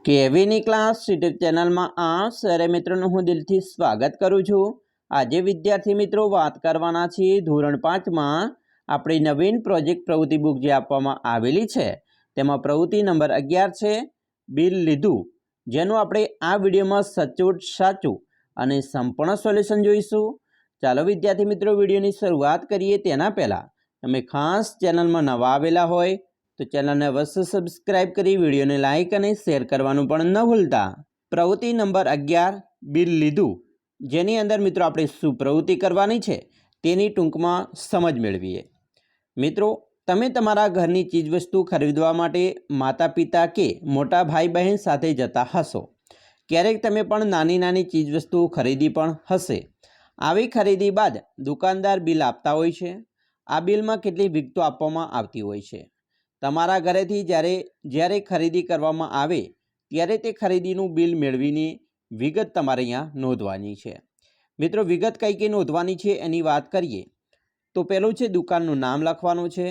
કેવીની class YouTube ચેનલમાં આપ સરે મિત્રોનું હું દિલથી સ્વાગત કરું છું। આજે વિદ્યાર્થી મિત્રો વાત કરવાના છીએ ધોરણ 5માં આપણી નવીન પ્રોજેક્ટ પ્રવૃત્તિ બુક જે આપવામાં આવેલી છે તેમાં પ્રવૃત્તિ નંબર 11 છે બિલ લીધું, જેનું આપણે આ વિડીયોમાં સચોટ સાચું અને સંપૂર્ણ સોલ્યુશન જોઈશું। ચાલો વિદ્યાર્થી મિત્રો વિડીયોની શરૂઆત કરીએ તેના પહેલાં તમે ખાસ ચેનલમાં નવા આવેલા હોય तो चैनल ने अवश्य सब्सक्राइब करी वीडियो ने लाइक और शेर करवानुं पण न भूलता। प्रवृत्ति नंबर 11 बिल लीधु, जेनी अंदर मित्रों आपणे शुं प्रवृत्ति करवानी छे तेनी टूंकमां समज मेळवीए। मित्रों तमे तमारा घरनी चीजवस्तु खरीदवा माटे माता पिता के मोटा भाई बहन साथे जता हशो। क्यारेक तमे पण नानी नानी चीजवस्तु खरीदी पण हशे। आवी खरीदी बाद दुकानदार बिल आपता होय छे। आ बिलमां केटली विगतो आपवामां आवती होय छे। तमारा घरेथी ज्यारे खरीदी करवामां आवे त्यारे ते खरीदीनुं बिल मेळवीने विगत तमारे अहींया नोंधवानी छे। मित्रों विगत कई कई नोंधवानी छे एनी वात करीए तो पहेलुं छे दुकाननुं नाम लखवानुं छे,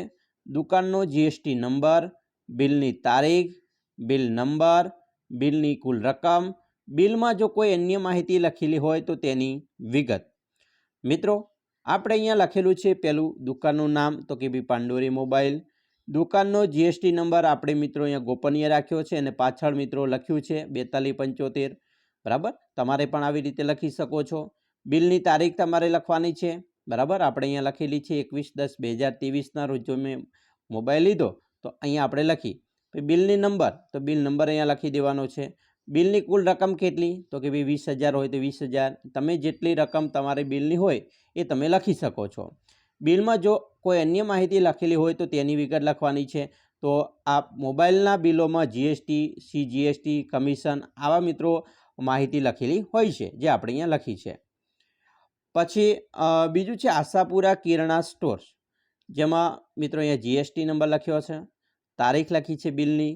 दुकाननो जीएसटी नंबर, बिलनी तारीख, बिल नंबर, बिलनी कुल रकम, बिलमां जो कोई अन्य माहिती लखेली होय तो तेनी विगत। मित्रों आपणे अहींया लखेलुं छे पहेलुं दुकाननुं नाम तो के भाई पांडोरी मोबाइल, दुकाननो जीएसटी नंबर आपणे मित्रों अहींया गोपनीय राख्यो छे अने पाछळ मित्रों लख्युं छे 4275 बराबर। तमारे पण आवी रीते लखी शको छो। बिलनी तारीख तमारे लखवानी छे बराबर। आपणे अहींया लखेली छे 21/10/2023 ना रोज जो मैं मोबाइल लीधो तो अहींया आपणे लखी। बिलनी नंबर तो बिल नंबर अहींया लखी देवानो छे। बिलनी कुल रकम केटली तो कि भाई 20,000 होय तो 20,000, तमे जेटली रकम तमारे बिलनी होय ए तमे लखी शको छो। बिल में जो कोई अन्य माहिती लखेली होय तो तेनी विगत लखवानी छे। तो आप मोबाइलना बिलों में जीएसटी, सीजीएसटी, कमीशन आवा मित्रों माहिती लखेली होय छे जे आपणे अहींया लखी छे। पछी बीजुं छे आशापुरा किराणा स्टोर्स, जेमां मित्रों अहींया जीएसटी नंबर लख्यो छे, तारीख लखी छे बिलनी,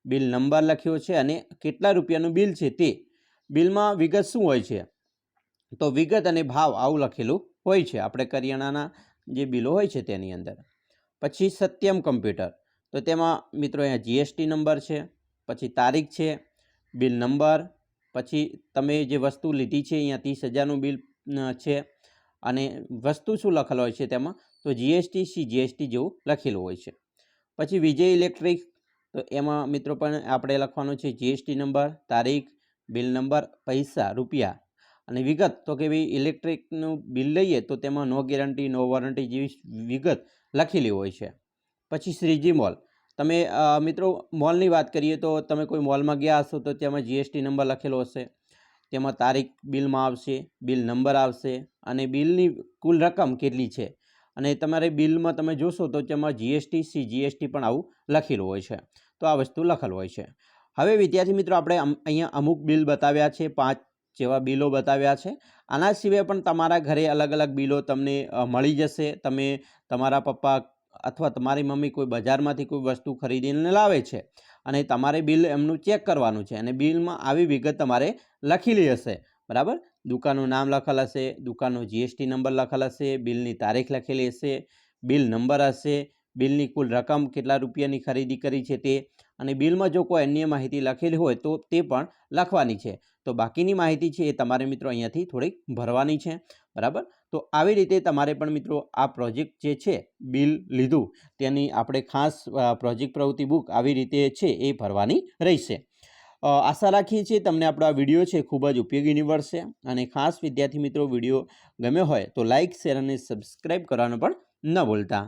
बिल नंबर लख्यो छे अने केटला रूपियानुं बिल छे ते। बिलमां विगत शुं होय छे तो विगत अने भाव आवुं लखेलुं होय छे आपणे करियाणाना जे बिलो होय छे तेनी अंदर। पछी सत्यम कम्प्यूटर तो तेमां मित्रों अहींया जीएसटी नंबर छे, पछी तारीख छे, बिल नंबर, पछी तमे जे वस्तु लीधी छे अहींया 30,000 बिल छे अने वस्तु शुं लखेल होय छे तेमां तो जीएसटी सीजीएसटी जेवुं लखेलुं होय छे। पछी विजय इलेक्ट्रिक तो एमां मित्रों पण आपणे लखवानुं छे जीएसटी नंबर, तारीख, बिल नंबर, पैसा रूपिया અને વિગત તો કે ભાઈ ઇલેક્ટ્રિકનું બિલ લઈએ તો તેમાં નો ગેરંટી નો વોરંટી જેવી વિગત લખેલી હોય છે। પછી શ્રીજી મોલ, તમે મિત્રો મોલની વાત કરીએ તો તમે કોઈ મોલમાં ગયા હશો તો તેમાં જીએસટી નંબર લખેલો હશે, તેમાં તારીખ બિલમાં આવશે, બિલ નંબર આવશે અને બિલની કુલ રકમ કેટલી છે અને તમારે બિલમાં તમે જોશો તો તેમાં જીએસટી સીજીએસટી પણ આવું લખેલું હોય છે। તો આ વસ્તુ લખેલ હોય છે। હવે વિદ્યાર્થી મિત્રો આપણે અહીંયા અમુક બિલ બતાવ્યા છે, 5 જેવા बिलो बताव्या छे। आना सिवाय पण तमारा घरे अलग अलग बिलो तमने मळी जशे। तमे तमारा पप्पा अथवा तमारी मम्मी कोई बजारमांथी कोई वस्तु खरीदीने लावे छे अने तमारे बिल एमनुं चेक करवानुं छे अने बिलमां आवी विगत तमारे लखेली हशे बराबर। दुकाननुं नाम लखेल हशे, दुकाननो जीएसटी नंबर लखेल हशे, बिलनी तारीख लखेली हशे, बिल नंबर हशे, बिलनी कुल रकम केटला रूपियानी खरीदी करी छे ते अने बिलमां जो कोई अन्य माहिती लखेली होय तो ते पण लखवानी छे। तो बाकीनी माहिती छे ए तमारे मित्रों अहींयाथी थोड़ी भरवानी छे बराबर। तो आवी रीते तमारे पण मित्रों आ प्रोजेक्ट जे छे बिल लीधुं तेनी आपणे खास प्रोजेक्ट प्रवृत्ति बुक आवी रीते छे ए भरवानी रहेशे। आशा राखीए छीए तमने आपणो आ विडियो छे खूब ज उपयोगी निवडशे अने खास विद्यार्थी मित्रों विडियो गम्यो होय तो लाइक शेर अने सब्सक्राइब करवानुं पण न भूलता।